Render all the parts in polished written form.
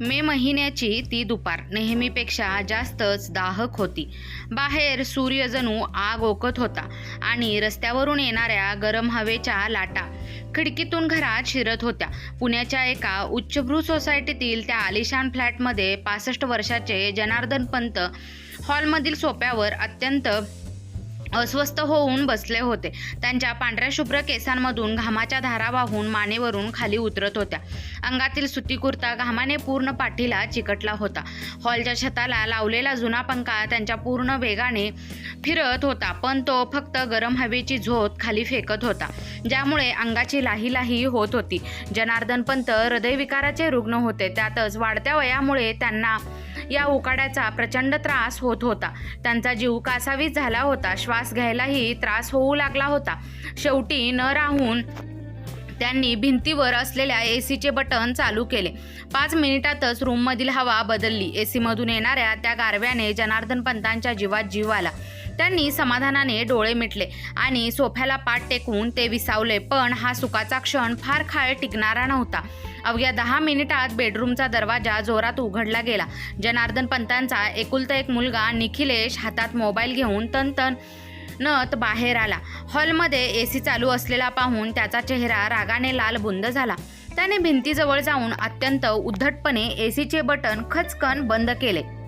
मे महिन्याची ती दुपार नेहमीपेक्षा जास्तच दाहक होती. बाहेर सूर्य जणू आग ओकत होता आणि रस्त्यावरून येणाऱ्या गरम हवेच्या लाटा खिडकीतून घरात शिरत होत्या. पुण्याच्या एका उच्चभ्रू सोसायटीतील त्या आलिशान फ्लॅटमध्ये 65 वर्षाचे जनार्दन पंत हॉलमधील सोफ्यावर अत्यंत अस्वस्थ होऊन बसले होते. त्यांच्या पांढऱ्या शुभ्र केसांमधून घामाच्या धारा वाहून मानेवरून खाली उतरत होत्या. अंगातील सुती कुर्ता घामाने पूर्ण पाठीला चिकटला होता. हॉलच्या छताला लावलेला जुना पंखा त्यांच्या पूर्ण वेगाने फिरत होता, पण तो फक्त गरम हवेची झोत खाली फेकत होता, ज्यामुळे अंगाची लाही लाही होत होती. जनार्दन पंत हृदयविकाराचे रुग्ण होते. त्यातच वाढत्या वयामुळे त्यांना या उकाड्याचा प्रचंड त्रास होत होता. त्यांचा जीव कासावीस झाला होता. श्वास घ्यायलाही त्रास होऊ लागला होता. शेवटी न राहून त्यांनी भिंतीवर असलेल्या एसीचे बटन चालू केले. 5 मिनिटातच रूममधील हवा बदलली. एसीमधून येणाऱ्या त्या गारव्याने जनार्दन पंतांच्या जीवात जीव आला. त्यांनी समाधानाने डोळे मिटले आणि सोफ्याला पाठ टेकवून ते विसावले. पण हा सुखाचा क्षण फार काळ टिकणारा नव्हता. अवघ्या 10 मिनिटात बेडरूमचा दरवाजा जोरात उघडला गेला. जनार्दन पंतांचा एकुलता एक मुलगा निखिलेश हातात मोबाईल घेऊन तणतणत बाहेर आला. हॉलमध्ये एसी चालू असलेला पाहून त्याचा चेहरा रागाने लालबुंद झाला. त्याने भिंतीजवळ जाऊन अत्यंत उद्धटपणे एसीचे बटन खचकन बंद केले.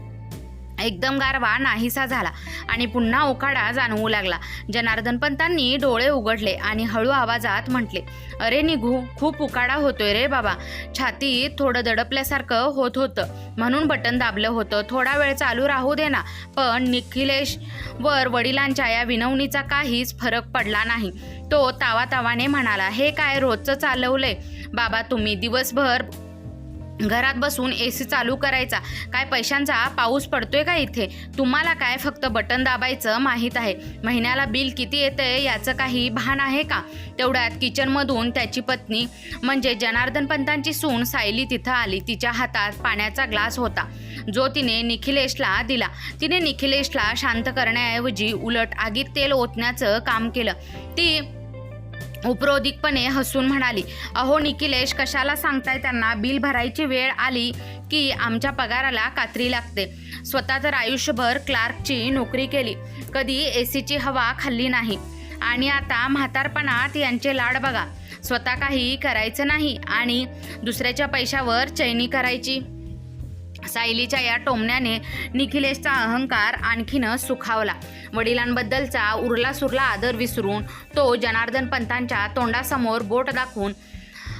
एकदम गारवा नाहीसा झाला आणि पुन्हा उकाडा जाणवू लागला. जनार्दन पंतांनी डोळे उघडले आणि हळू आवाजात म्हटले, "अरे निघू, खूप उकाडा होतोय रे बाबा." छातीत थोडं दडपल्यासारखं होत होतं म्हणून बटन दाबलं होतं. "थोडा वेळ चालू राहू दे ना." पण निखिलेशवर वडिलांच्या या विनवणीचा काहीच फरक पडला नाही. तो तावातावाने म्हणाला, "हे काय रोजचं चालवलंय बाबा तुम्ही? दिवसभर घरात बसून एसी चालू करायचा? काय पैशांचा पाऊस पडतोय का इथे? तुम्हाला काय फक्त बटन दाबायचं माहीत आहे? महिन्याला बिल किती येतंय याचं काही भान आहे का?" तेवढ्यात किचनमधून त्याची पत्नी म्हणजे जनार्दन पंतांची सून सायली तिथं आली. तिच्या हातात पाण्याचा ग्लास होता, जो तिने निखिलेशला दिला. तिने निखिलेशला शांत करण्याऐवजी उलट आगीत तेल ओतण्याचं काम केलं. ती उपरोधिकपणे हसून म्हणाली, "अहो निखिलेश, कशाला सांगताय त्यांना? बिल भरायची वेळ आली की आमच्या पगाराला कात्री लागते. स्वतः तर आयुष्यभर क्लार्कची नोकरी केली, कधी एसीची हवा खाल्ली नाही, आणि आता म्हातारपणात यांचे लाड बघा. स्वतः काही करायचं नाही आणि दुसऱ्याच्या पैशावर चैनी करायची." सायलीच्या या टोमण्याने निखिलेशचा अहंकार आणखीनच सुखावला. वडिलांबद्दलचा उरला सुरला आदर विसरून तो जनार्दन पंतांच्या तोंडासमोर बोट दाखवून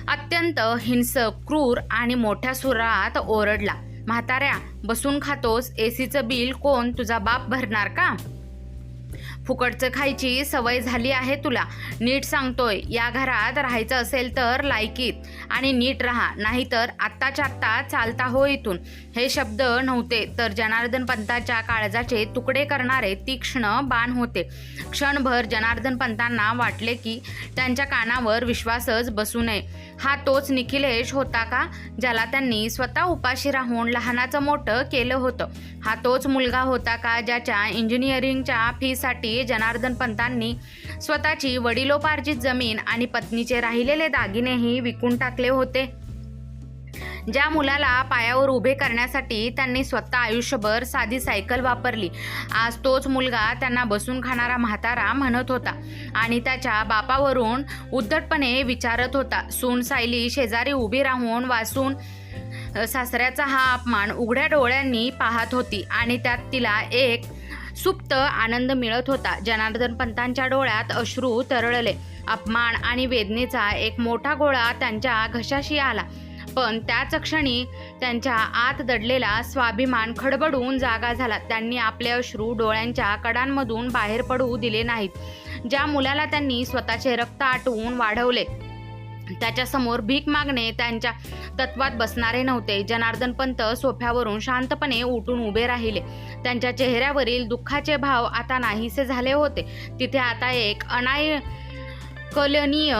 अत्यंत हिंसक, क्रूर आणि मोठ्या सुरात ओरडला, "म्हाताऱ्या, बसून खातोस? एसीचं बिल कोण, तुझा बाप भरणार का? फुकटचं खायची सवय झाली आहे तुला. नीट सांगतोय, या घरात राहायचं असेल तर लायकीत आणि नीट राहा, नाहीतर आत्ताच्या आत्ता चालता हो इथून." हे शब्द नव्हते तर जनार्दन पंतांच्या काळजाचे तुकडे करणारे तीक्ष्ण बाण होते. क्षणभर जनार्दन पंतांना वाटले की त्यांच्या कानावर विश्वासच बसू नये. हा तोच निखिलेश होता का, ज्याला त्यांनी स्वतः उपाशी राहून लहानाचं मोठं केलं होतं? हा तोच मुलगा होता का, ज्याच्या इंजिनिअरिंगच्या फीसाठी जनार्दन पंतांनी स्वतःची वडिलोपार्जित जमीन आणि पत्नीचे राहिलेले दागिनेही विकून टाकले होते? ज्या मुलाला पायावर उभे करण्यासाठी त्यांनी स्वतः आयुष्यभर साधी सायकल वापरली, आज तोच मुलगा त्यांना बसून खाणारा म्हातारा म्हणत होता आणि त्याच्या बापावरून उद्धटपणे विचारत होता. सून सायली शेजारी उभी राहून वासून सासऱ्याचा हा अपमान उघड्या डोळ्यांनी पाहत होती आणि त्यात तिला एक सुप्त आनंद मिळत होता. जनार्दन पंतांच्या डोळ्यात अश्रू तरळले. अपमान आणि वेदनेचा एक मोठा गोळा त्यांच्या घशाशी आला, पण त्याच क्षणी त्यांच्या आत दडलेला स्वाभिमान खडबडून जागा झाला. त्यांनी आपले अश्रू डोळ्यांच्या कडांमधून बाहेर पडू दिले नाहीत. ज्या मुलाला त्यांनी स्वतःचे रक्त आटवून वाढवले, त्याच्यासमोर भीक मागणे त्यांच्या तत्वात बसणारे नव्हते. जनार्दन पंत सोफ्यावरून शांतपणे उठून उभे राहिले. त्यांच्या चेहऱ्यावरील दुःखाचे भाव आता नाहीसे झाले होते. तिथे आता एक अनाकलनीय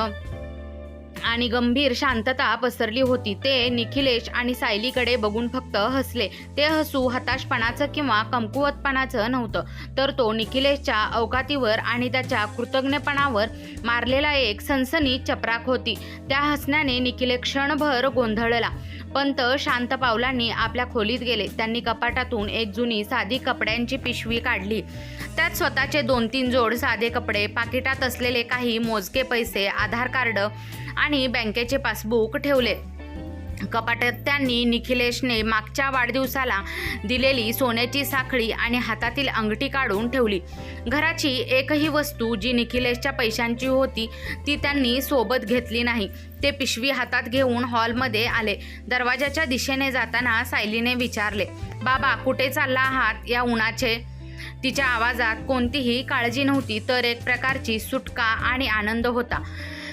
आणि गंभीर शांतता पसरली होती. ते निखिलेश आणि सायलीकडे बघून फक्त हसले. ते हसू हताशपणाचं किंवा कमकुवतपणाचं नव्हतं, तर तो निखिलेशच्या अवकातीवर आणि त्याच्या कृतज्ञपणावर मारलेला एक सनसनीत चपराक होती. त्या हसण्याने निखिलेश क्षणभर गोंधळला. पंत शांत पावलांनी आपल्या खोलीत गेले. त्यांनी कपाटातून एक जुनी साधी कपड्यांची पिशवी काढली. त्यात स्वतःचे 2-3 जोड साधे कपडे, पाकिटात असलेले काही मोजके पैसे, आधार कार्ड आणि बँकेचे पासबुक ठेवले. कपाटात त्यांनी निखिलेशने मागच्या वाढदिवसाला दिलेली सोन्याची साखळी आणि हातातील अंगठी काढून ठेवली. घराची एकही वस्तू जी निखिलेशच्या पैशांची होती ती त्यांनी सोबत घेतली नाही. ते पिशवी हातात घेऊन हॉलमध्ये आले. दरवाजाच्या दिशेने जाताना सायलीने विचारले, बाबा कुठे चालला आहात या उन्हाचे? तिच्या आवाजात कोणतीही काळजी नव्हती, तर एक प्रकारची सुटका आणि आनंद होता.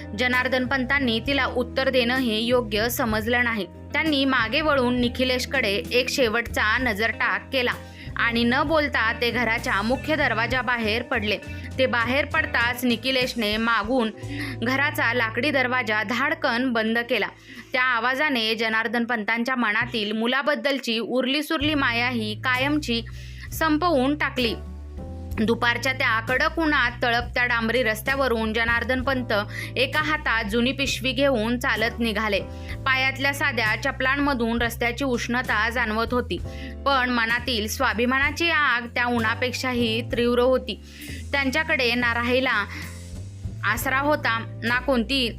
जनार्दन पंतांनी तिला उत्तर देणंही योग्य समजलं नाही. त्यांनी मागे वळून निखिलेशकडे एक शेवटचा नजरटाक केला आणि न बोलता ते घराच्या मुख्य दरवाजाबाहेर पडले. ते बाहेर पडताच निखिलेशने मागून घराचा लाकडी दरवाजा धाडकन बंद केला. त्या आवाजाने जनार्दन पंतांच्या मनातील मुलाबद्दलची उरलीसुरली माया ही कायमची संपवून टाकली. दुपारच्या त्या कडक उन्हात तळपत्या डांबरी रस्त्यावरून जनार्दन पंत एका हातात जुनी पिशवी घेऊन चालत निघाले. पायातल्या साध्या चपलांमधून रस्त्याची उष्णता जाणवत होती, पण मनातील स्वाभिमानाची आग त्या उन्हापेक्षाही तीव्र होती. त्यांच्याकडे ना राहिला आसरा होता, ना कोणती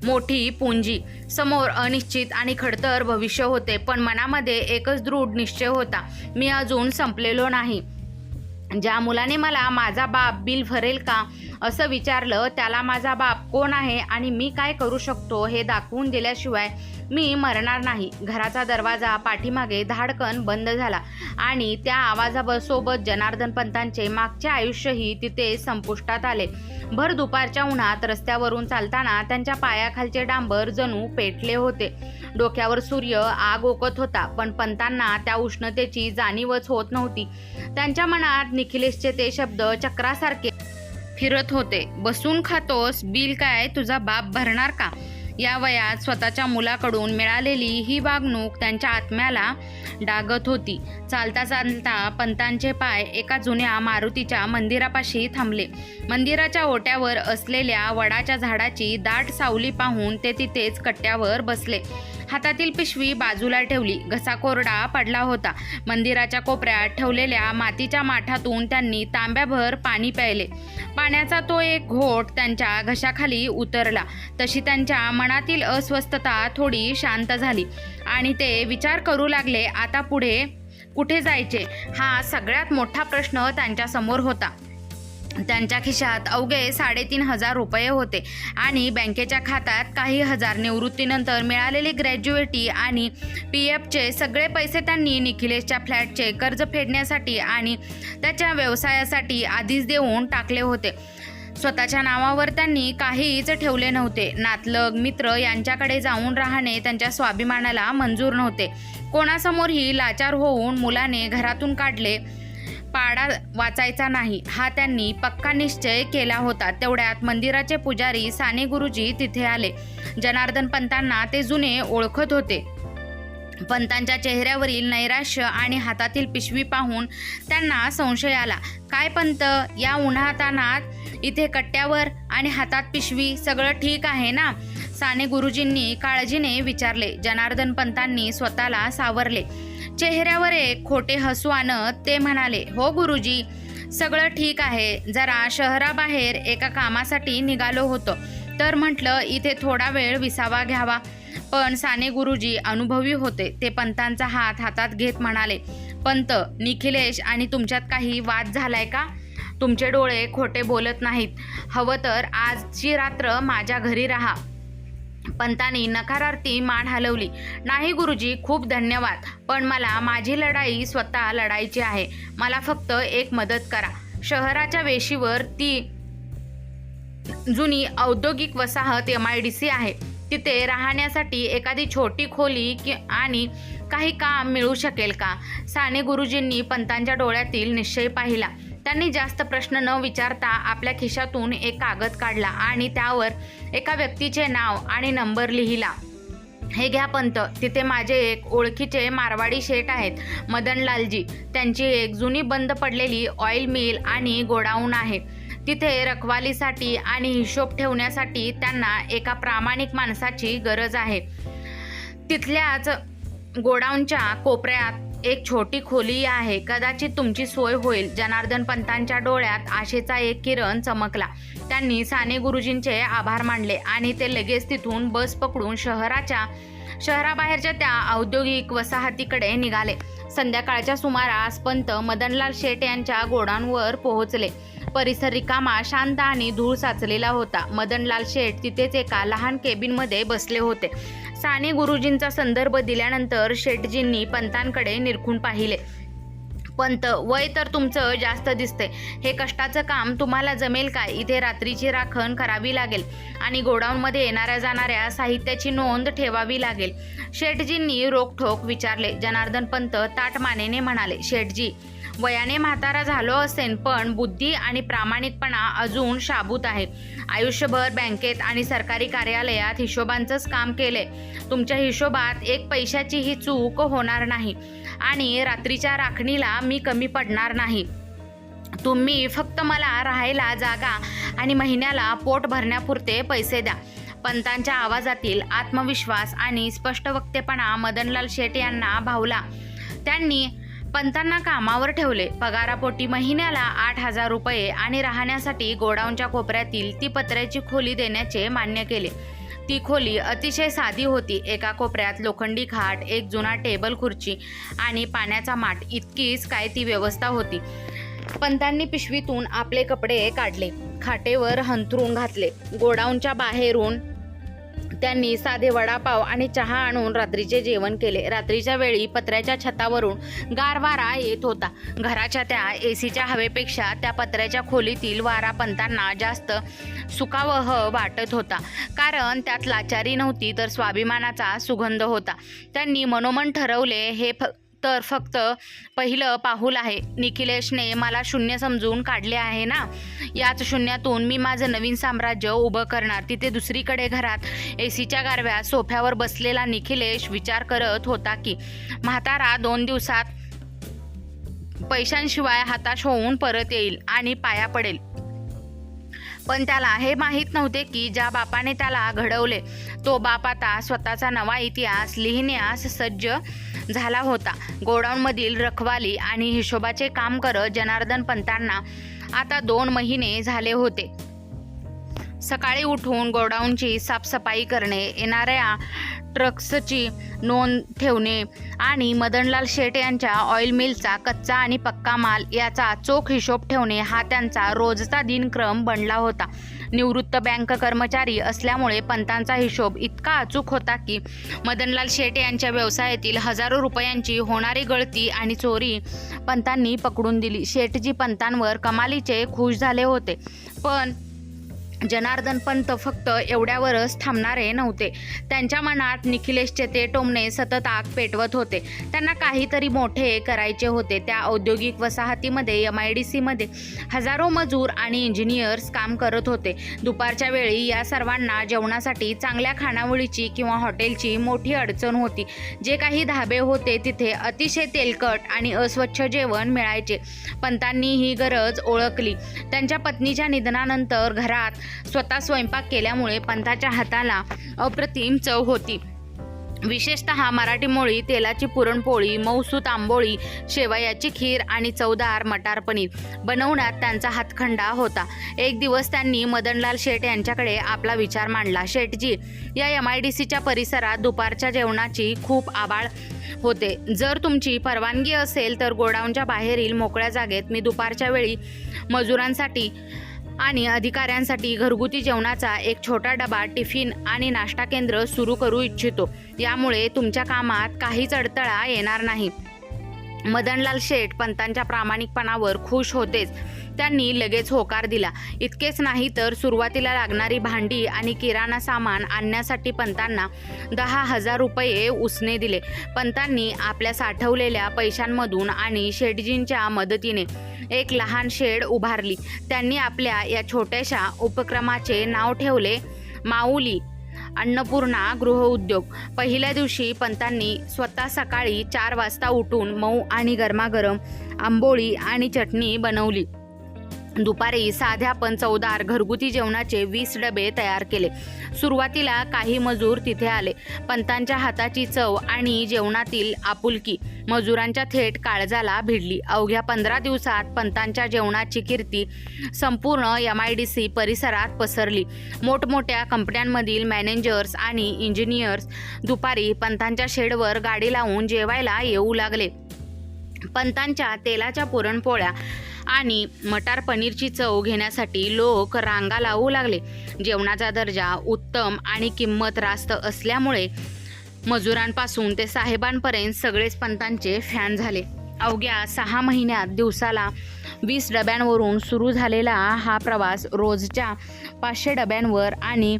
मोठी पुंजी. समोर अनिश्चित आणि खडतर भविष्य होते, पण मनामध्ये एकच दृढ निश्चय होता, मी अजून संपलेलो नाही. ज्या मुलाने मला माझा बाप बिल भरेल का असं विचारलं, त्याला माझा बाप कोण आहे आणि मी काय करू शकतो हे दाखवून दिल्याशिवाय मी मरणार नाही. घराचा दरवाजा पाठीमागे धाडकन बंद झाला आणि त्या आवाजासोबत जनार्दन पंतांचे मागचे आयुष्यही तिथे संपुष्टात आले. भर दुपारच्या उन्हात रस्त्यावरून चालताना त्यांच्या पायाखालचे डांबर जणू पेटले होते. डोक्यावर सूर्य आग ओकत होता, पण पंतांना त्या उष्णतेची जाणीवच होत नव्हती. त्यांच्या मनात निखिलेशचे ते शब्द चक्रासारखे फिरत होते, बसून खातोस, बिल काय तुझा बाप भरणार का? या वयात स्वतःच्या मुलाकडून मिळालेली ही वागणूक त्यांच्या आत्म्याला डागत होती. चालता चालता पंतांचे पाय एका जुन्या मारुतीच्या मंदिरापाशी थांबले. मंदिराच्या ओट्यावर असलेल्या वडाच्या झाडाची दाट सावली पाहून ते तिथेच कट्ट्यावर बसले. हातातील पिशवी बाजूला ठेवली. घसा कोरडा पडला होता. मंदिराच्या कोपऱ्यात ठेवलेल्या मातीच्या माठातून त्यांनी तांब्याभर पाणी प्यायले. पाण्याचा तो एक घोट त्यांच्या घशाखाली उतरला. तशी त्यांच्या मनातील अस्वस्थता थोडी शांत झाली आणि ते विचार करू लागले, आता पुढे कुठे जायचे हा सगळ्यात मोठा प्रश्न त्यांच्यासमोर होता. त्यांच्या खिशात अवघे 3,500 रुपये होते आणि बँकेच्या खात्यात काही हजार. निवृत्तीनंतर मिळालेली ग्रॅज्युएटी आणि PFचे सगळे पैसे त्यांनी निखिलेशच्या फ्लॅटचे कर्ज फेडण्यासाठी आणि त्याच्या व्यवसायासाठी आधीच देऊन टाकले होते. स्वतःच्या नावावर त्यांनी काहीच ठेवले नव्हते. नातलग मित्र यांच्याकडे जाऊन राहणे त्यांच्या स्वाभिमानाला मंजूर नव्हते. कोणासमोरही लाचार होऊन मुलाने घरातून काढले पाडा वाचायचा नाही हा त्यांनी पक्का निश्चय केला होता. तेवढ्यात मंदिराचे पुजारी साने गुरुजी तिथे आले. जनार्दन पंतांना ते जुने ओळखत होते. पंतांच्या चेहऱ्यावरील नैराश्य आणि हातातील पिशवी पाहून त्यांना संशय आला. काय पंत, या उन्हातानात इथे कट्ट्यावर आणि हातात पिशवी, सगळं ठीक आहे ना? साने गुरुजींनी काळजीने विचारले. जनार्दन पंतांनी स्वतःला सावरले. चेहऱ्यावर एक खोटे हसू आणत ते म्हणाले, हो गुरुजी, सगळं ठीक आहे. जरा शहराबाहेर एका कामासाठी निघालो होतो, तर म्हटलं इथे थोडा वेळ विसावा घ्यावा. पण साने गुरुजी अनुभवी होते. ते पंतांचा हात हातात घेत म्हणाले, पंत, निखिलेश आणि तुमच्यात काही वाद झालाय का? तुमचे डोळे खोटे बोलत नाहीत. हवं तर आजची रात्र माझ्या घरी राहा. पंतांनी नकारार्थी मान हलवली. नाही गुरुजी, खूप धन्यवाद, पण मला माझी लढाई स्वतः लढायची आहे. मला फक्त एक मदत करा. शहराच्या वेशीवर ती जुनी औद्योगिक वसाहत MIDC आहे. तिथे राहण्यासाठी एखादी छोटी खोली आणि काही काम मिळू शकेल का? साने गुरुजींनी पंतांच्या डोळ्यातील निश्चय पाहिला. त्यांनी जास्त प्रश्न न विचारता आपल्या खिशातून एक कागद काढला आणि त्यावर एका व्यक्तीचे नाव आणि नंबर लिहिला. हे घ्या पंत, तिथे माझे एक ओळखीचे मारवाडी शेठ आहेत, मदनलालजी. त्यांची एक जुनी बंद पडलेली ऑइल मिल आणि गोडाऊन आहे. तिथे रखवालीसाठी आणि हिशोब ठेवण्यासाठी त्यांना एका प्रामाणिक माणसाची गरज आहे. तिथल्याच गोडाऊनच्या कोपऱ्यात एक छोटी खोली आहे. कदाचित तुमची सोय होईल. जनार्दन पंतांच्या डोळ्यात आशेचा एक किरण चमकला. त्यांनी साने गुरुजींचे आभार मानले आणि ते लगेच तिथून बस पकडून शहराबाहेरच्या त्या औद्योगिक वसाहतीकडे निघाले. संध्याकाळच्या सुमारास पंत मदनलाल शेठ यांच्या गोडाऊनवर पोहोचले. परिसर रिकामा, शांत आणि धूळ साचलेला होता. मदनलाल शेठ तिथेच एका लहान केबिनमध्ये बसले होते. साने गुरुजींचा संदर्भ दिल्यानंतर शेठजींनी पंतांकडे निरखून पाहिले. पंत, वय तर तुमचं जास्त दिसतंय. हे कष्टाचं काम तुम्हाला जमेल काय? इथे रात्रीची राखण करावी लागेल आणि गोडाऊनमध्ये येणाऱ्या जाणाऱ्या साहित्याची नोंद ठेवावी लागेल. शेठजींनी रोखठोक विचारले. जनार्दन पंत ताठ मानेने म्हणाले, शेठजी, वयाने म्हातारा झालो असेन, पण बुद्धी आणि प्रामाणिकपणा अजून शाबूत आहे. आयुष्यभर बँकेत आणि सरकारी कार्यालयात हिशोबांचंच काम केलंय. तुमच्या हिशोबात एक पैशाचीही चूक होणार नाही आणि रात्रीच्या राखणीला मी कमी पडणार नाही. तुम्ही फक्त मला राहायला जागा आणि महिन्याला पोट भरण्यापुरते पैसे द्या. पंतांच्या आवाजातील आत्मविश्वास आणि स्पष्टवक्तेपणा मदनलाल शेठ यांना भावला. त्यांनी पंतांना कामावर ठेवले. पगारापोटी महिन्याला 8,000 रुपये आणि राहण्यासाठी गोडाऊनच्या कोपऱ्यातील ती पत्र्याची खोली देण्याचे मान्य केले. ती खोली अतिशय साधी होती. एका कोपऱ्यात लोखंडी खाट, एक जुना टेबल खुर्ची आणि पाण्याचा माठ, इतकीच काय ती व्यवस्था होती. पंतांनी पिशवीतून आपले कपडे काढले, खाटेवर हंतरून घातले. गोडाऊनच्या बाहेरून त्यांनी साधे वडापाव आणि चहा आणून रात्रीचे जेवण केले. रात्रीच्या वेळी पत्र्याच्या छतावरून गार वारा येत होता. घराच्या त्या एसीच्या हवेपेक्षा त्या पत्र्याच्या खोलीतील वारा पंतांना जास्त सुखावह वाटत होता, कारण त्यात लाचारी नव्हती तर स्वाभिमानाचा सुगंध होता. त्यांनी मनोमन ठरवले, हे तर फक्त पहिलं पाऊल आहे. निखिलेशने मला शून्य समजून काढले आहे ना, याच शून्यातून मी माझं नवीन साम्राज्य उभं करणार. तिथे दुसरीकडे घरात एसीच्या गारव्यात सोफ्यावर बसलेला निखिलेश विचार करत होता की म्हातारा 2 दिवसात पैशांशिवाय हताश होऊन परत येईल आणि पाया पडेल. पण त्याला हे माहीत नव्हते की ज्या बापाने त्याला घडवले तो बाप आता स्वतःचा नवा इतिहास लिहिण्यास सज्ज झाला होता. गोडाऊनमधील रखवाली आणि हिशोबाचे काम करत जनार्दन पंतांना आता 2 महिने झाले होते. सकाळी उठून गोडाऊनची साफसफाई करणे, येणाऱ्या ट्रक्सची नोंद ठेवणे आणि मदनलाल शेठ यांच्या ऑइल मिलचा कच्चा आणि पक्का माल याचा चोख हिशोब ठेवणे हा त्यांचा रोजचा दिनक्रम बनला होता. निवृत्त बँक कर्मचारी असल्यामुळे पंतांचा हिशोब इतका अचूक होता की मदनलाल शेठ यांच्या व्यवसायातील हजारो रुपयांची होणारी गळती आणि चोरी पंतांनी पकडून दिली. शेठजी पंतांवर कमालीचे खुश झाले होते, पण जनार्दन पंत फक्त एवढ्यावरच थांबणारे नव्हते. त्यांच्या मनात निखिलेशचे ते टोमणे सतत आग पेटवत होते. त्यांना काहीतरी मोठे करायचे होते. त्या औद्योगिक वसाहतीमध्ये MIDC मध्ये हजारो मजूर आणि इंजिनियर्स काम करत होते. दुपारच्या वेळी या सर्वांना जेवणासाठी चांगल्या खानावळीची किंवा हॉटेलची मोठी अडचण होती. जे काही धाबे होते तिथे अतिशय तेलकट आणि अस्वच्छ जेवण मिळायचे. पंतांनी ही गरज ओळखली. त्यांच्या पत्नीच्या निधनानंतर घरात स्वतः स्वयंपाक केल्यामुळे पंताच्या हाताला अप्रतिम चव होती. विशेषतः मराठी मोळी तेलाची पुरणपोळी, मऊसूत आंबोळी, शेवयाची खीर आणि चवदार मटार पनीर बनवण्यात त्यांचा हातखंडा होता. एक दिवस त्यांनी मदनलाल शेठ यांच्याकडे आपला विचार मांडला. शेठजी, या MIDCच्या परिसरात दुपारच्या जेवणाची खूप आबाळ होते. जर तुमची परवानगी असेल तर गोडाऊनच्या बाहेरील मोकळ्या जागेत मी दुपारच्या वेळी मजुरांसाठी आणि अधिकाऱ्यांसाठी घरगुती जेवणाचा एक छोटा डबा, टिफिन आणि नाश्ता केंद्र सुरू करू इच्छितो. यामुळे तुमच्या कामात काहीच अडथळा येणार नाही. मदनलाल शेठ पंतांच्या प्रामाणिकपणावर खुश होतेच. त्यांनी लगेच होकार दिला. इतकेच नाही तर सुरुवातीला लागणारी भांडी आणि किराणा सामान आणण्यासाठी पंतांना 10,000 रुपये उसने दिले. पंतांनी आपल्या साठवलेल्या पैशांमधून आणि शेठजींच्या मदतीने एक लहान शेड उभारली. त्यांनी आपल्या या छोट्याशा उपक्रमाचे नाव ठेवले माऊली अन्नपूर्णा गृहउद्योग. पहिल्या दिवशी पंतांनी स्वतः सकाळी 4 वाजता उठून मऊ आणि गरमागरम आंबोळी आणि चटणी बनवली. दुपारी साध्या पण चवदार घरगुती जेवणाचे 20 डबे तयार केले. सुरुवातीला काही मजूर तिथे आले. पंतांच्या हाताची चव आणि जेवणातील आपुलकी मजुरांच्या थेट काळजाला भिडली. अवघ्या 15 दिवसात पंतांच्या जेवणाची कीर्ती संपूर्ण MIDC परिसरात पसरली. मोठमोठ्या कंपन्यांमधील मॅनेजर्स आणि इंजिनियर्स दुपारी पंतांच्या शेडवर गाडी लावून जेवायला येऊ लागले. पंतांच्या तेलाच्या पुरणपोळ्या आणि मटार पनीरची चव घेण्यासाठी लोक रांगा लावू लागले. जेवणाचा दर्जा उत्तम आणि किंमत रास्त असल्यामुळे मजुरांपासून ते साहेबांपर्यंत सगळेच पंतांचे फॅन झाले. अवघ्या 6 महिन्यात दिवसाला 20 डब्यांवरून सुरू झालेला हा प्रवास रोजच्या 500 डब्यांवर आणि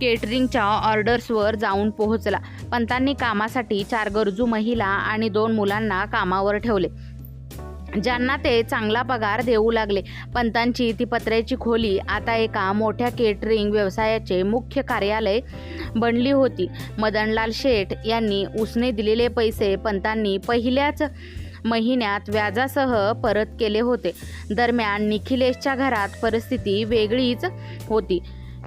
केटरिंगच्या ऑर्डर्सवर जाऊन पोहोचला. पंतांनी कामासाठी 4 गरजू महिला आणि 2 मुलांना कामावर ठेवले, ज्यांना ते चांगला पगार देऊ लागले. पंतांची ती पत्र्याची खोली आता एका मोठ्या केटरिंग व्यवसायाचे मुख्य कार्यालय बनली होती. मदनलाल शेठ यांनी उसने दिलेले पैसे पंतांनी पहिल्याच महिन्यात व्याजासह परत केले होते. दरम्यान निखिलेशच्या घरात परिस्थिती वेगळीच होती.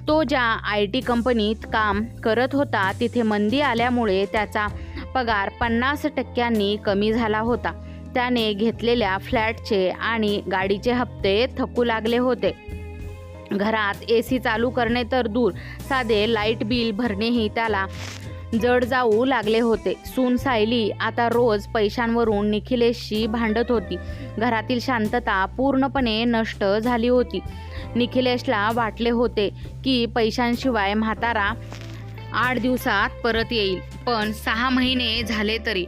तो ज्या IT कंपनीत काम करत होता तिथे मंदी आल्यामुळे त्याचा पगार 50% कमी झाला होता. त्याने घेतलेल्या फ्लॅटचे आणि गाडीचे हप्ते थकू लागले होते. घरात AC चालू करणे तर दूर, साधे लाईट बिल भरणेही त्याला जड जाऊ लागले होते. सून सायली आता रोज पैशांवरून निखिलेशशी भांडत होती. घरातील शांतता पूर्णपणे नष्ट झाली होती. निखिलेशला वाटले होते की पैशांशिवाय म्हातारा 8 दिवसात परत येईल, पण 6 महिने झाले तरी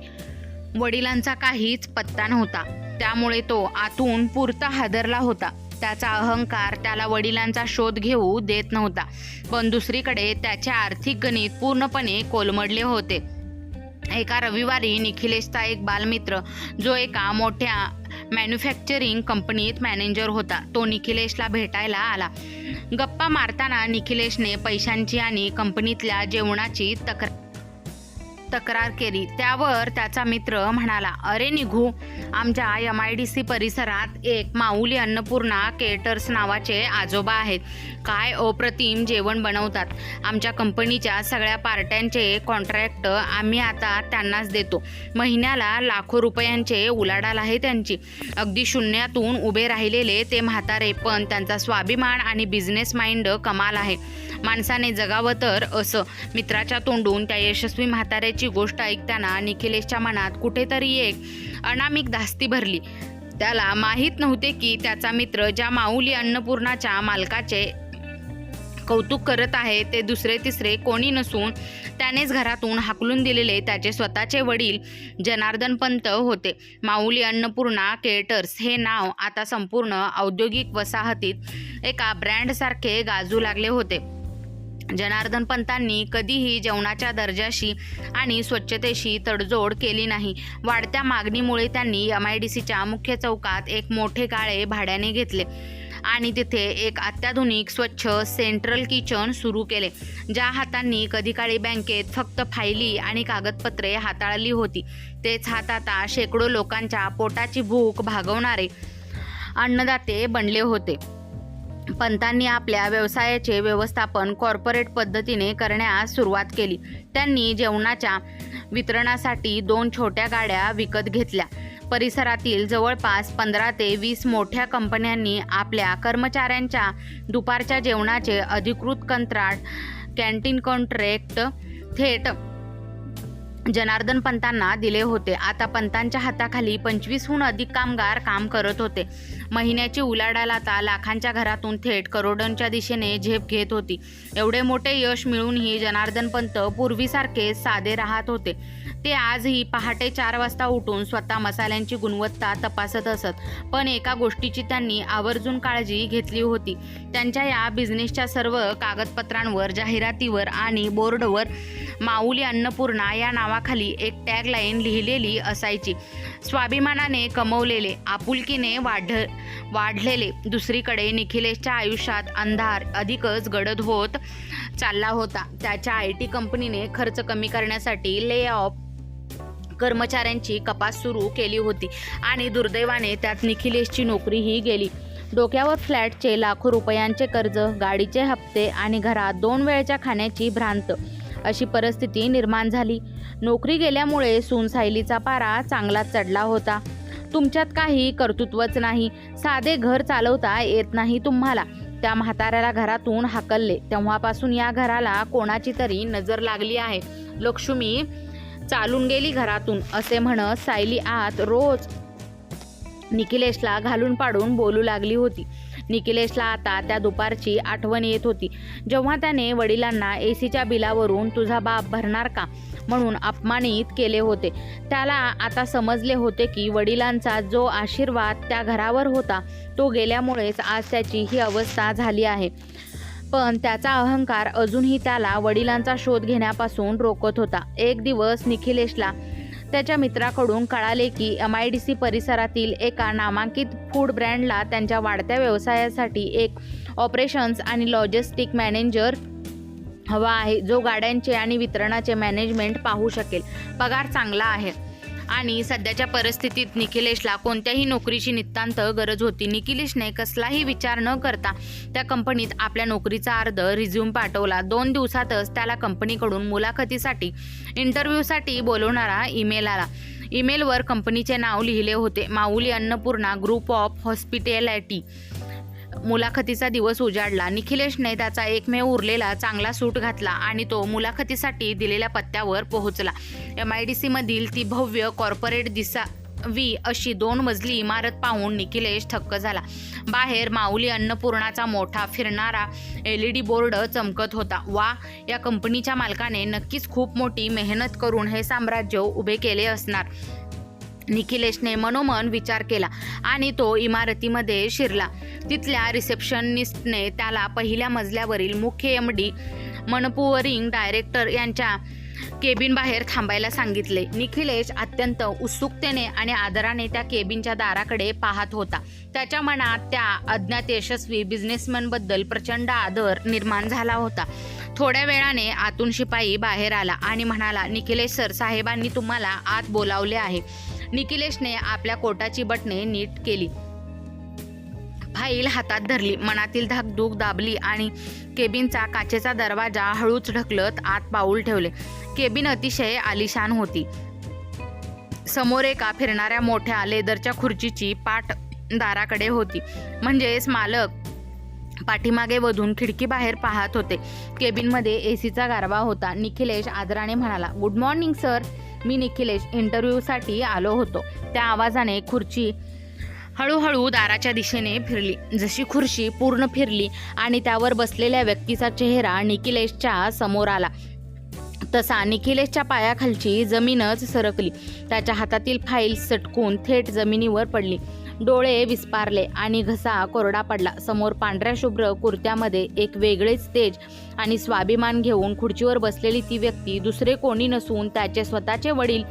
वडिलांचा काहीच पत्ता नव्हता. त्यामुळे तो आतून पुरता हादरला होता. त्याचा अहंकार त्याला वडिलांचा शोध घेऊ देत नव्हता, पण दुसरीकडे त्याचे आर्थिक गणित पूर्णपणे कोलमडले होते. एका रविवारी निखिलेशचा एक बालमित्र, जो एका मोठ्या मॅन्युफॅक्चरिंग कंपनीत मॅनेजर होता, तो निखिलेशला भेटायला आला. गप्पा मारताना निखिलेशने पैशांची आणि कंपनीतल्या जेवणाची तक्रार केली. त्यावर त्याचा मित्र म्हणाला, अरे निघू, आमच्या MIDC परिसरात एक माऊली अन्नपूर्णा केटर्स नावाचे आजोबा आहेत. काय अप्रतिम जेवण बनवतात. आमच्या कंपनीच्या सगळ्या पार्ट्यांचे कॉन्ट्रॅक्ट आम्ही आता त्यांनाच देतो. महिन्याला लाखो रुपयांचे उलाढाल आहे त्यांची. अगदी शून्यातून उभे राहिलेले ते म्हातारे, पण त्यांचा स्वाभिमान आणि बिझनेस माइंड कमाल आहे. माणसाने जगावं तर असं. मित्राच्या तोंडून त्या यशस्वी म्हाताऱ्याची गोष्ट ऐकताना निखिलेशच्या मनात कुठेतरी एक अनामिक धास्ती भरली. त्याला माहीत नव्हते की त्याचा मित्र ज्या माऊली अन्नपूर्णाच्या मालकाचे कौतुक करत आहे ते दुसरे तिसरे कोणी नसून त्यानेच घरातून हाकलून दिलेले त्याचे स्वतःचे वडील जनार्दन पंत होते. माऊली अन्नपूर्णा केटर्स हे नाव आता संपूर्ण औद्योगिक वसाहतीत एका ब्रँडसारखे गाजू लागले होते. जनार्दन पंतांनी कधीही जेवणाच्या दर्जाशी आणि स्वच्छतेशी तडजोड केली नाही. वाढत्या मागणीमुळे त्यांनी MIDCच्या मुख्य चौकात एक मोठे गाळे भाड्याने घेतले आणि तिथे एक अत्याधुनिक स्वच्छ सेंट्रल किचन सुरू केले. ज्या हातांनी कधी काळी बँकेत फक्त फायली आणि कागदपत्रे हाताळली होती, तेच हात आता शेकडो लोकांच्या पोटाची भूक भागवणारे अन्नदाते बनले होते. पंतांनी आपल्या व्यवसायाचे व्यवस्थापन कॉर्पोरेट पद्धतीने करण्यास सुरुवात केली. त्यांनी जेवणाच्या वितरणासाठी 2 छोट्या गाड्या विकत घेतल्या. परिसरातील जवळपास 15 ते 20 मोठ्या कंपन्यांनी आपल्या कर्मचाऱ्यांच्या दुपारच्या जेवणाचे अधिकृत कंत्राट कॅन्टीन कॉन्ट्रॅक्ट थेट जनार्दन पंतांना दिले होते. आता पंतांच्या हाताखाली 25हून अधिक कामगार काम करत होते. महिन्याची उलाढाल आता लाखांच्या घरातून थेट करोडोंच्या दिशेने झेप घेत होती. एवढे मोठे यश मिळूनही जनार्दन पंत पूर्वीसारखे साधे राहत होते. ते आजही पहाटे 4 वाजता उठून स्वतः मसाल्यांची गुणवत्ता तपासत असत. पण एका गोष्टीची त्यांनी आवर्जून काळजी घेतली होती. त्यांच्या या बिझनेसच्या सर्व कागदपत्रांवर, जाहिरातीवर आणि बोर्डवर माऊली अन्नपूर्णा या नावाखाली एक टॅगलाईन लिहिलेली असायची. स्वाभिमानाने कमवलेले, आपुलकीने वाढलेले. दुसरीकडे निखिलेशच्या आयुष्यात अंधार अधिकच गडद होत चालला होता. त्याच्या IT कंपनीने खर्च कमी करण्यासाठी ले ऑफ कर्मचाऱ्यांची कपात सुरू केली होती आणि दुर्दैवाने त्यात निखिलेशची नोकरीही गेली. डोक्यावर फ्लॅटचे लाखो रुपयांचे कर्ज, गाडीचे हप्ते आणि घरात 2 वेळच्या खाण्याची भ्रांत, अशी परिस्थिती निर्माण झाली. नोकरी गेल्यामुळे सून सायलीचा पारा चांगलाच चढला होता. तुमच्यात काही कर्तृत्वच नाही, साधे घर चालवता येत नाही तुम्हाला. त्या म्हाताऱ्याला घरातून हाकलले तेव्हापासून या घराला कोणाची तरी नजर लागली आहे. लक्ष्मी चालून गेली घरातून, असे म्हणत सायली आत रोज निखिलेशला घालून पाडून बोलू लागली होती. निखिलेशला आता त्या दुपारची आठवण येत होती, जेव्हा त्याने वडिलांना ACच्या बिलावरून तुझा बाप भरणार का म्हणून अपमानित केले होते. त्याला आता समजले होते की वडिलांचा जो आशीर्वाद त्या घरावर होता तो गेल्यामुळेच आज त्याची ही अवस्था झाली आहे. पण त्याचा अहंकार अजूनही त्याला वडिलांचा शोध घेण्यापासून रोखत होता. एक दिवस निखिलेशला त्याच्या मित्राकडून कळाले की MIDC परिसरातील एका नामांकित फूड ब्रँडला त्यांच्या वाढत्या व्यवसायासाठी एक ऑपरेशन्स आणि लॉजिस्टिक मॅनेजर हवा आहे, जो गाड्यांचे आणि वितरणाचे मॅनेजमेंट पाहू शकेल. पगार चांगला आहे आणि सध्याच्या परिस्थितीत निखिलेशला कोणत्याही नोकरीची नितांत गरज होती. निखिलेशने कसलाही विचार न करता त्या कंपनीत आपल्या नोकरीचा अर्ज रिझ्यूम पाठवला. 2 दिवसातच त्याला कंपनीकडून मुलाखतीसाठी, इंटरव्ह्यूसाठी बोलवणारा ईमेल आला. ईमेलवर कंपनीचे नाव लिहिले होते, माऊली अन्नपूर्णा ग्रुप ऑफ हॉस्पिटॅलिटी. मुलाखतीचा दिवस उजाडला. निखिलेशने त्याचा एकमेव उरलेला चांगला सूट घातला आणि तो मुलाखतीसाठी दिलेल्या पत्त्यावर पोहोचला. MIDC मधील ती भव्य कॉर्पोरेट दिसावी अशी 2 मजली इमारत पाहून निखिलेश थक्क झाला. बाहेर माऊली अन्नपूर्णाचा मोठा फिरणारा LED बोर्ड चमकत होता. वा, या कंपनीच्या मालकाने नक्कीच खूप मोठी मेहनत करून हे साम्राज्य उभे केले असणार, निखिलेशने मनोमन विचार केला आणि तो इमारतीमध्ये शिरला. तिथल्या रिसेप्शनिस्टने त्याला पहिल्या मजल्यावरील मुख्य MD मनपुवरिंग डायरेक्टर यांच्या केबिन बाहेर थांबायला सांगितले. निखिलेश अत्यंत उत्सुकतेने आणि आदराने त्या केबिनच्या दाराकडे पाहत होता. त्याच्या मनात त्या अज्ञात यशस्वी बिझनेसमॅनबद्दल प्रचंड आदर निर्माण झाला होता. थोड्या वेळाने आतून शिपाई बाहेर आला आणि म्हणाला, निखिलेश सर, साहेबांनी तुम्हाला आत बोलावले आहे. निखिलेशने आपल्या कोटाची बटणे नीट केली, फाईल हातात धरली, मनातील धाकधूक दाबली आणि केबिनचा काचेचा दरवाजा हळूच ढकलत आत पाऊल ठेवले. केबिन अतिशय आलिशान होती. समोर एका फिरणाऱ्या मोठ्या लेदरच्या खुर्चीची पाठ दाराकडे होती, म्हणजेच मालक पाठीमागे वधून खिडकी बाहेर पाहत होते. केबिनमध्ये ACचा गारवा होता. निखिलेश आदराने म्हणाला, गुड मॉर्निंग सर, मी निखिलेश, इंटरव्ह्यूसाठी आलो होतो. त्या आवाजाने खुर्ची हळूहळू दाराच्या दिशेने फिरली. जशी खुर्ची पूर्ण फिरली आणि त्यावर बसलेल्या व्यक्तीचा चेहरा निखिलेशच्या समोर आला, तसा निखिलेशच्या पायाखालची जमीनच सरकली. त्याच्या हातातील फाईल सटकून थेट जमिनीवर पडली. डोळे विस्पारले आणि घसा कोरडा पडला. समोर पांढऱ्या शुभ्र कुर्त्यामध्ये एक वेगळेच तेज आणि स्वाभिमान घेऊन खुर्चीवर बसलेली ती व्यक्ती दुसरे कोणी नसून त्याचे स्वतःचे वडील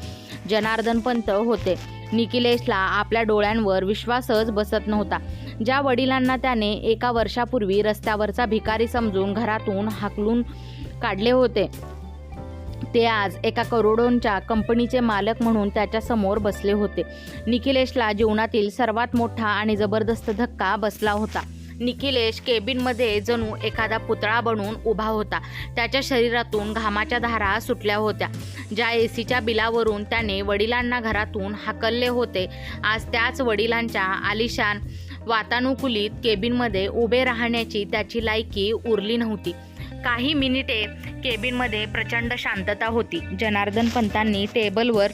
जनार्दन पंत होते. निखिलेशला आपल्या डोळ्यांवर विश्वासच बसत नव्हता. ज्या वडिलांना त्याने एका वर्षापूर्वी रस्त्यावरचा भिकारी समजून घरातून हाकलून काढले होते, ते आज एका करोडोंच्या कंपनीचे मालक म्हणून त्याच्या समोर बसले होते. निखिलेशला जीवनातील सर्वात मोठा आणि जबरदस्त धक्का बसला होता. निखिलेश केबिनमध्ये जणू एखादा पुतळा बनून उभा होता. त्याच्या शरीरातून घामाच्या धारा सुटल्या होत्या. ज्या ACच्या बिलावरून त्याने वडिलांना घरातून हाकलले होते, आज त्याच वडिलांच्या आलिशान वातानुकूलित केबिनमध्ये उभे राहण्याची त्याची लायकी उरली नव्हती. काही मिनिटे केबिनमध्ये प्रचंड शांतता होती. जनार्दन पंतांनी टेबलवर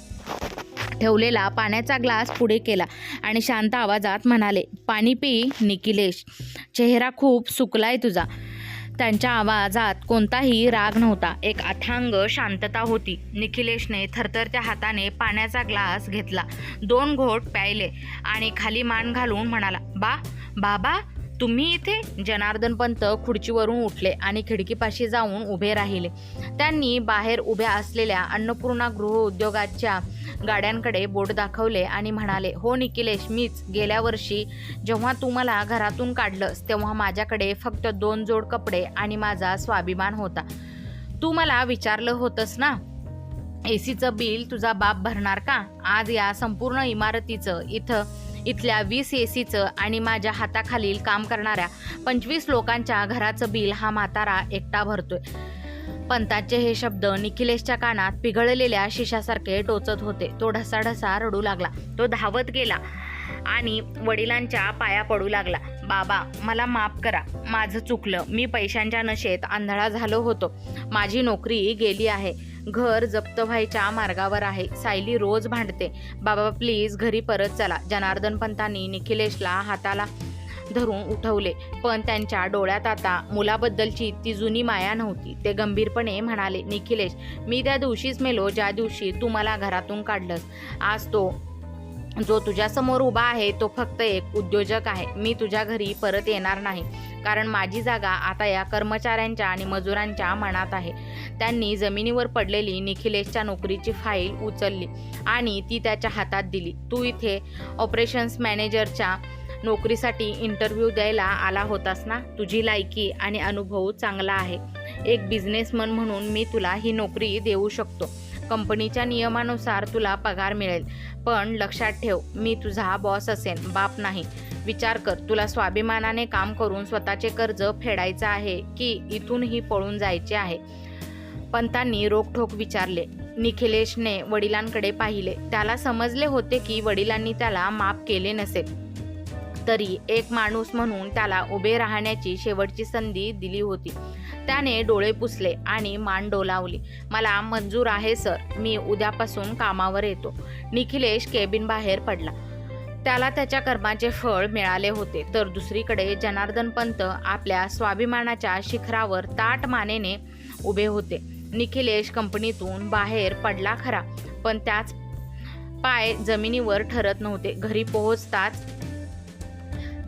ठेवलेला पाण्याचा ग्लास पुढे केला आणि शांत आवाजात म्हणाले, पाणी पी निखिलेश, चेहरा खूप सुकलाय तुझा. त्यांच्या आवाजात कोणताही राग नव्हता, एक अथांग शांतता होती. निखिलेशने थरथरत्या हाताने पाण्याचा ग्लास घेतला, 2 घोट प्यायले आणि खाली मान घालून म्हणाला, बाबा तुम्ही इथे? जनार्दन पंत खुर्चीवरून उठले आणि खिडकीपाशी जाऊन उभे राहिले. त्यांनी बाहेर उभ्या असलेल्या अन्नपूर्णा गृहउद्योगाच्या गाड्यांकडे बोट दाखवले आणि म्हणाले, हो निखिलेश, मीच. गेल्या वर्षी जेव्हा तू मला घरातून काढलंस तेव्हा माझ्याकडे फक्त 2 जोड कपडे आणि माझा स्वाभिमान होता. तू मला विचारलं होतंस ना, एसीचं बिल तुझा बाप भरणार का? आज या संपूर्ण इमारतीचं, इथल्या 20 एसीचं आणि माझ्या हाताखालील काम करणाऱ्या 25 लोकांच्या घराचं बिल हा म्हातारा एकटा भरतोय. पंतांचे हे शब्द निखिलेशच्या कानात पिघळलेल्या शिशासारखे टोचत होते. तो ढसाढसा रडू लागला. तो धावत गेला आणि वडिलांच्या पाया पडू लागला. बाबा, मला माफ करा, माझं चुकलं. मी पैशांच्या नशेत आंधळा झालो होतो. माझी नोकरी गेली आहे, घर जप्त व्हायच्या मार्गावर आहे. सायली रोज भांडते. बाबा प्लीज घरी परत चला. जनार्दन पंतांनी निखिलेशला हाताला धरून उठवले, पण त्यांच्या डोळ्यात आता मुलाबद्दलची ती जुनी माया नव्हती. ते गंभीरपणे म्हणाले, निखिलेश, मी त्या दिवशीच मेलो ज्या दिवशी तू मला घरातून काढलंस. आज जो तुझ्यासमोर उभा आहे तो फक्त एक उद्योजक आहे. मी तुझ्या घरी परत येणार नाही, कारण माझी जागा आता या कर्मचाऱ्यांच्या आणि मजुरांच्या मनात आहे. त्यांनी जमिनीवर पडलेली निखिलेशच्या नोकरीची फाईल उचलली आणि ती त्याच्या हातात दिली. तू इथे ऑपरेशन्स मॅनेजरच्या नोकरीसाठी इंटरव्ह्यू द्यायला आला होतास ना? तुझी लायकी आणि अनुभव चांगला आहे. एक बिझनेसमन म्हणून मी तुला ही नोकरी देऊ शकतो. कंपनीच्या नियमानुसार तुला पगार मिळेल, पण लक्षात ठेव, मी तुझा बॉस असेन, बाप नाही. विचार कर, तुला स्वाभिमानाने काम करून स्वतःचे कर्ज फेडायचं आहे की इथूनही पळून जायचे आहे? पंतांनी रोखठोक विचारले. निखिलेशने वडिलांकडे पाहिले. त्याला समजले होते की वडिलांनी त्याला माफ केले नसेल, तरी एक माणूस म्हणून त्याला उभे राहण्याची शेवटची संधी दिली होती. त्याने डोळे पुसले आणि मान डोलावली. मला मंजूर आहे सर, मी उद्यापासून कामावर येतो. निखिलेश केबिन बाहेर पडला. त्याला त्याच्या कर्माचे फळ मिळाले होते. तर दुसरीकडे जनार्दन पंत आपल्या स्वाभिमानाच्या शिखरावर ताठ मानेने उभे होते. निखिलेश कंपनीतून बाहेर पडला खरा, पण त्याच पाय जमिनीवर ठरत नव्हते. घरी पोहोचताच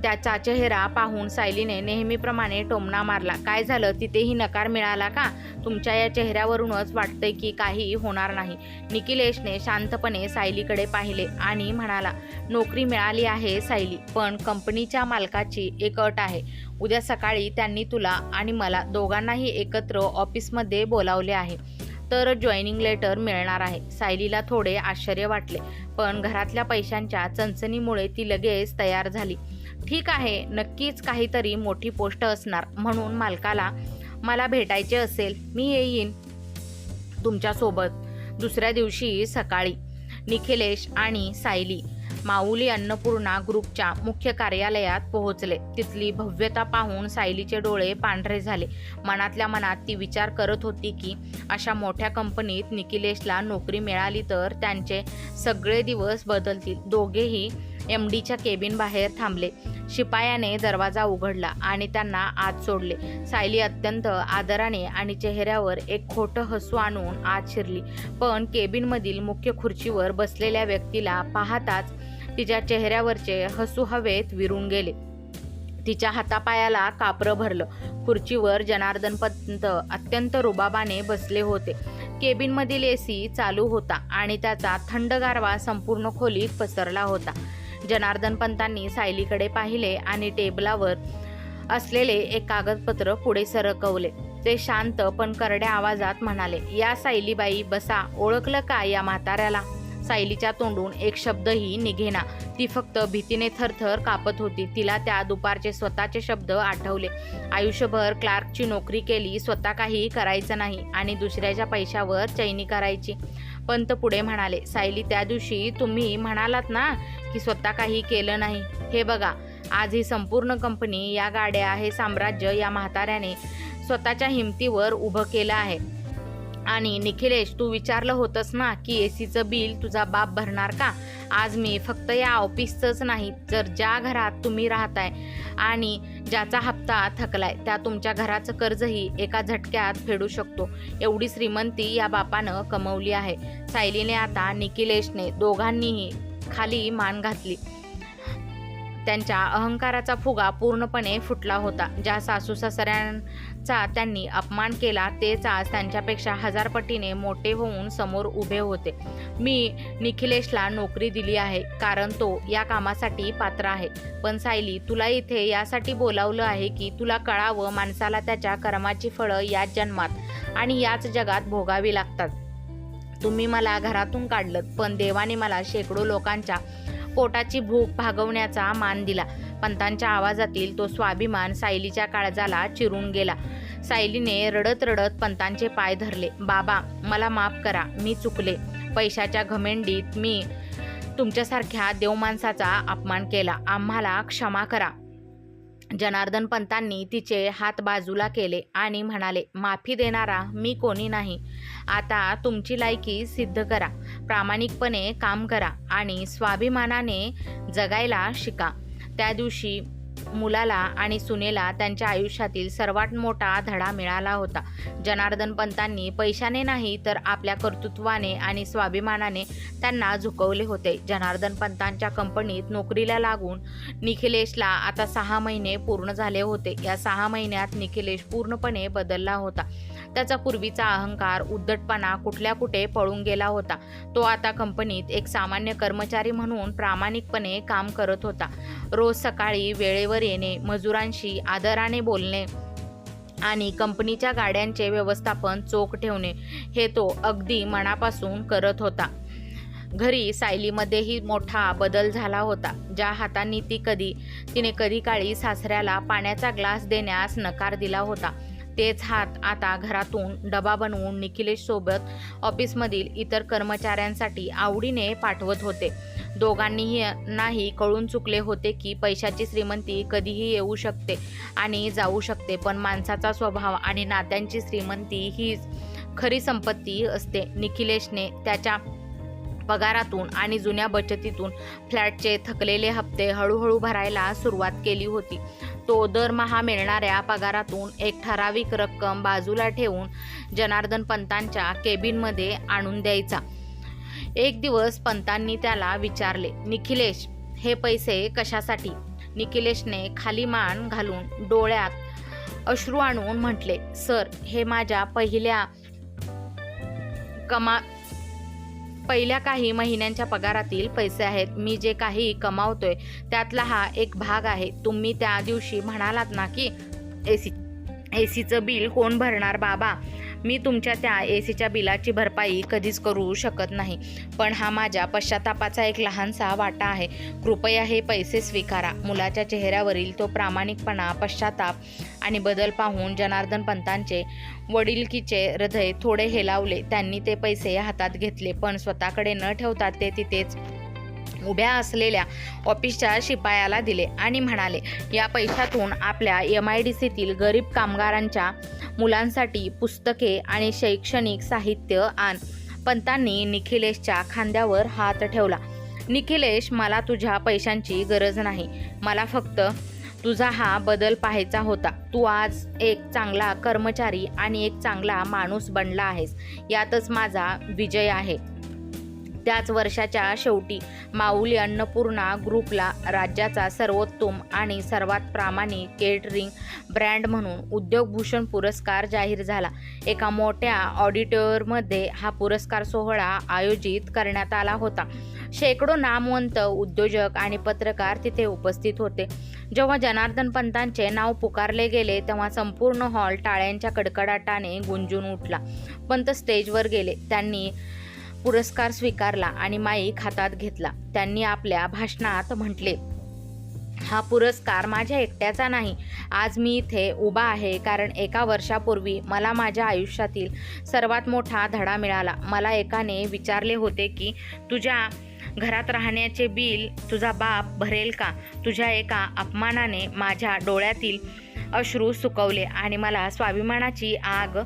त्याचा चेहरा पाहून सायलीने नेहमीप्रमाणे टोमणा मारला. काय झालं? तिथेही नकार मिळाला का? तुमच्या या चेहऱ्यावरूनच वाटतंय की काही होणार नाही. निखिलेशने शांतपणे सायलीकडे पाहिले आणि म्हणाला, नोकरी मिळाली आहे सायली, पण कंपनीच्या मालकाची एक अट आहे. उद्या सकाळी त्यांनी तुला आणि मला दोघांनाही एकत्र ऑफिसमध्ये बोलावले आहे, तर जॉईनिंग लेटर मिळणार आहे. सायलीला थोडे आश्चर्य वाटले, पण घरातल्या पैशांच्या चणचणीमुळे ती लगेच तयार झाली. ठीक आहे, नक्कीच काहीतरी मोठी पोस्ट असणार, म्हणून मालकाला मला भेटायचे असेल, मी येईन तुमच्यासोबत. दुसऱ्या दिवशी सकाळी निखिलेश आणि सायली माऊली अन्नपूर्णा ग्रुपच्या मुख्य कार्यालयात पोहोचले. तिथली भव्यता पाहून सायलीचे डोळे पांढरे झाले. मनातल्या मनात ती विचार करत होती की अशा मोठ्या कंपनीत निखिलेशला नोकरी मिळाली तर त्यांचे सगळे दिवस बदलतील. दोघेही MDच्या केबिन बाहेर थांबले. शिपायाने दरवाजा उघडला आणि त्यांना आत सोडले. सायली अत्यंत आदराने आणि चेहऱ्यावर एक खोटं हसू आणून आत शिरली, पण केबिनमधील मुख्य खुर्चीवर बसलेल्या व्यक्तीला पाहताच तिच्या चेहऱ्यावरचे हसू हवेत विरून गेले. तिच्या हातापायाला कापरं भरलं. खुर्चीवर जनार्दन पंत अत्यंत रुबाबाने बसले होते. केबिनमधील AC चालू होता आणि त्याचा थंड गारवा संपूर्ण खोलीत पसरला होता. जनार्दन पंतांनी सायलीकडे पाहिले आणि टेबलावर असलेले एक कागदपत्र पुढे सरकवले. ते शांत पण करड्या आवाजात म्हणाले, या सायलीबाई बसा. ओळखलं का या म्हाताऱ्याला? सायलीच्या तोंडून एक शब्दही निघेना. ती फक्त भीतीने थरथर कापत होती. तिला त्या दुपारचे स्वतःचे शब्द आठवले. आयुष्यभर क्लार्कची नोकरी केली, स्वतः काही करायचं नाही आणि दुसऱ्याच्या पैशावर चैनी करायची. पंत पुढे म्हणाले, सायली, त्या दिवशी तुम्ही म्हणालात ना की स्वतः काही केलं नाही. हे बघा, आज ही संपूर्ण कंपनी, या गाड्या, हे साम्राज्य या म्हाताऱ्याने स्वतःच्या हिमतीवर उभं केलं आहे. आणि निखिलेश, तू विचारलं होतंस ना की एसीचं बिल तुझा बाप भरणार का? आज मी फक्त या ऑफिसचंच नाही, तर ज्या घरात तुम्ही राहताय आणि ज्याचा हप्ता थकलाय त्या तुमच्या घराचं कर्जही एका झटक्यात फेडू शकतो. एवढी श्रीमंती या बापानं कमवली आहे. सायलीने आता निखिलेशने दोघांनीही खाली मान घातली. त्यांच्या अहंकाराचा फुगा पूर्णपणे फुटला होता. ज्या सासू सासऱ्यांचा त्यांनी अपमान केला तेच आज त्यांच्यापेक्षा 1000 पटीने मोठे होऊन समोर उभे होते. मी निखिलेशला नोकरी दिली आहे कारण तो या कामासाठी पात्र आहे. पण सायली, तुला इथे यासाठी बोलावलं आहे की तुला कळावं माणसाला त्याच्या कर्माची फळं याच जन्मात आणि याच जगात भोगावी लागतात. तुम्ही मला घरातून काढलं पण देवाने मला शेकडो लोकांच्या पोटाची भूक भागवण्याचा मान दिला. पंतांच्या आवाजातील तो स्वाभिमान सायलीच्या काळजाला चिरून गेला. सायलीने रडत रडत पंतांचे पाय धरले. बाबा, मला माफ करा, मी चुकले. पैशाच्या घमेंडीत मी तुमच्यासारख्या देवमाणसाचा अपमान केला. आम्हाला क्षमा करा. जनार्दन पंतांनी तिचे हात बाजूला केले आणि म्हणाले, माफी देणारा मी कोणी नाही. आता तुमची लायकी सिद्ध करा, प्रामाणिकपणे काम करा आणि स्वाभिमानाने जगायला शिका. त्या दिवशी मुलाला आणि सुनेला त्यांच्या आयुष्यातील सर्वात मोठा धडा मिळाला होता. जनार्दन पंतांनी पैशाने नाही तर आपल्या कर्तृत्वाने आणि स्वाभिमानाने त्यांना झुकवले होते. जनार्दन पंतांच्या कंपनीत नोकरीला लागून निखिलेशला आता 6 महिने पूर्ण झाले होते. या 6 महिन्यात निखिलेश पूर्णपणे बदलला होता. त्याचा पूर्वीचा अहंकार, उद्धटपणा कुठल्या कुठे पळून गेला होता. तो आता कंपनीत एक सामान्य कर्मचारी म्हणून प्रामाणिकपणे काम करत होता. रोज सकाळी वेळेवर येणे, मजुरांशी आदराने बोलणे आणि कंपनीच्या गाड्यांचे व्यवस्थापन चोख ठेवणे हे तो अगदी मनापासून करत होता. घरी सायलीमध्येही मोठा बदल झाला होता. ज्या हातांनी तिने कधी काळी सासऱ्याला पाण्याचा ग्लास देण्यास नकार दिला होता तेच हात आता घरातून डबा बनवून निखिलेश सोबत ऑफिसमधील इतर कर्मचाऱ्यांसाठी आवडीने पाठवत होते. दोघांनीही कळून चुकले होते की पैशाची श्रीमंती कधीही येऊ शकते आणि जाऊ शकते, पण माणसाचा स्वभाव आणि नात्यांची श्रीमंती हीच खरी संपत्ती असते. निखिलेशने त्याच्या पगारातून आणि जुन्या बचतीतून फ्लॅटचे थकलेले हप्ते हळूहळू भरायला सुरुवात केली होती. तो दरमहा मिळणाऱ्या पगारातून एक ठराविक रक्कम बाजूला ठेवून जनार्दन पंतांच्या केबिनमध्ये आणून द्यायचा. एक दिवस पंतांनी त्याला विचारले, निखिलेश, हे पैसे कशासाठी? निखिलेशने खाली मान घालून डोळ्यात अश्रू आणून म्हटले, सर, हे माझ्या पहिल्या काही महिन्यांच्या पगारातील पैसे आहेत. मी जे काही कमावतोय त्यातला हा एक भाग आहे. तुम्ही त्या दिवशी म्हणालात ना की एसीचं बिल कोण भरणार? बाबा, मी तुमच्या त्या एसीच्या बिलाची भरपाई कधीच करू शकत नाही, पण हा माझ्या पश्चातापाचा एक लहानसा वाटा आहे. कृपया हे पैसे स्वीकारा. मुलाच्या चेहऱ्यावरील तो प्रामाणिकपणा, पश्चाताप आणि बदल पाहून जनार्दन पंतांचे वडिलकीचे हृदय थोडे हेलावले. त्यांनी ते पैसे हातात घेतले, पण स्वतःकडे न ठेवता ते तिथेच उभ्या असलेल्या ऑफिसच्या शिपायाला दिले आणि म्हणाले, या पैशातून आपल्या MIDCतील गरीब कामगारांच्या मुलांसाठी पुस्तके आणि शैक्षणिक साहित्य आण. पंतांनी निखिलेशच्या खांद्यावर हात ठेवला. निखिलेश, मला तुझ्या पैशांची गरज नाही. मला फक्त तुझा हा बदल पाहायचा होता. तू आज एक चांगला कर्मचारी आणि एक चांगला माणूस बनला आहेस. यातच माझा विजय आहे. त्याच वर्षाच्या शेवटी माऊली अन्नपूर्णा ग्रुपला राज्याचा सर्वोत्तम आणि सर्वात प्रामाणिक केटरिंग ब्रँड म्हणून उद्योगभूषण पुरस्कार जाहीर झाला. एका मोठ्या ऑडिटोरियममध्ये हा पुरस्कार सोहळा आयोजित करण्यात आला होता. शेकडो नामवंत उद्योजक आणि पत्रकार तिथे उपस्थित होते. जेव्हा जनार्दन पंतांचे नाव पुकारले गेले तेव्हा संपूर्ण हॉल टाळ्यांच्या कडकडाटाने गुंजून उठला. पंत स्टेजवर गेले. त्यांनी पुरस्कार स्वीकारला आणि माईक हातात घेतला. त्यांनी आपल्या भाषणात म्हटले, हा पुरस्कार माझ्या एकट्याचा नाही. आज मी इथे उभा आहे कारण एका वर्षापूर्वी मला माझ्या आयुष्यातील सर्वात मोठा धडा मिळाला. मला एकाने विचारले होते की तुझ्या घरात राहण्याचे बिल तुझा बाप भरेल का? तुझ्या एका अपमानाने माझ्या डोळ्यातील अश्रू सुकवले आणि मला स्वाभिमानाची आग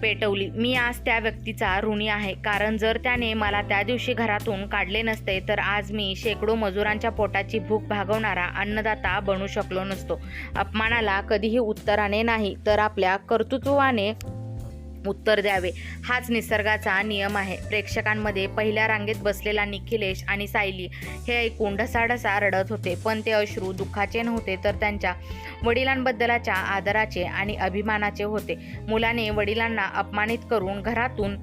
पेटवली. मी आज त्या व्यक्तीचा ऋणी आहे, कारण जर त्याने मला त्या दिवशी घरातून काढले नसते तर आज मी शेकडो मजुरांच्या पोटाची भूक भागवणारा अन्नदाता बनू शकलो नसतो. अपमानाला कधीही उत्तराने नाही तर आपल्या कर्तृत्वाने उत्तर द्यावे, हाच निसर्गाचा नियम आहे. प्रेक्षकांमध्ये पहिल्या रांगेत बसलेला निखिलेश आणि सायली हे ऐकून ढसाढसा रडत होते, पण ते अश्रू दुःखाचे नव्हते तर त्यांच्या वडिलांबद्दलच्या आदराचे आणि अभिमानाचे होते. मुलाने वडिलांना अपमानित करून घरातून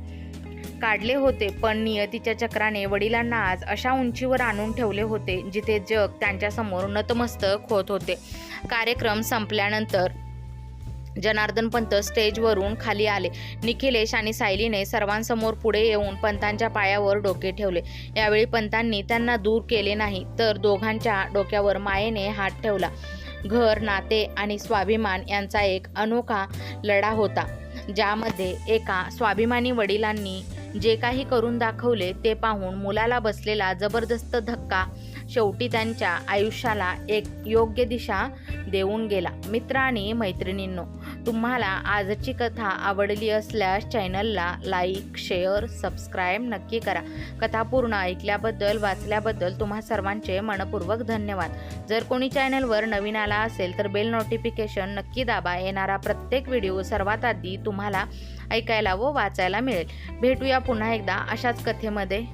काढले होते, पण नियतीच्या चक्राने वडिलांना आज अशा उंचीवर आणून ठेवले होते जिथे जग त्यांच्यासमोर नतमस्तक होत होते. कार्यक्रम संपल्यानंतर जनार्दन पंत स्टेजवरून खाली आले. निखिलेश आणि सायलीने सर्वांसमोर पुढे येऊन पंतांच्या पायावर डोके ठेवले. यावेळी पंतांनी त्यांना दूर केले नाही तर दोघांच्या डोक्यावर मायेने हात ठेवला. घर, नाते आणि स्वाभिमान यांचा एक अनोखा लढा होता, ज्यामध्ये एका स्वाभिमानी वडिलांनी जे काही करून दाखवले ते पाहून मुलाला बसलेला जबरदस्त धक्का शेवटी त्यांच्या आयुष्याला एक योग्य दिशा देऊन गेला. मित्र आणि मैत्रिणींनो, तुम्हाला आजची कथा आवडली असल्यास चॅनलला लाईक, शेअर, सबस्क्राईब नक्की करा. कथा पूर्ण ऐकल्याबद्दल, वाचल्याबद्दल तुम्हा सर्वांचे मनपूर्वक धन्यवाद. जर कोणी चॅनलवर नवीन आला असेल तर बेल नोटिफिकेशन नक्की दाबा. येणारा प्रत्येक व्हिडिओ सर्वात आधी तुम्हाला ऐकायला व वाचायला मिळेल. भेटूया पुन्हा एकदा अशाच कथेमध्ये.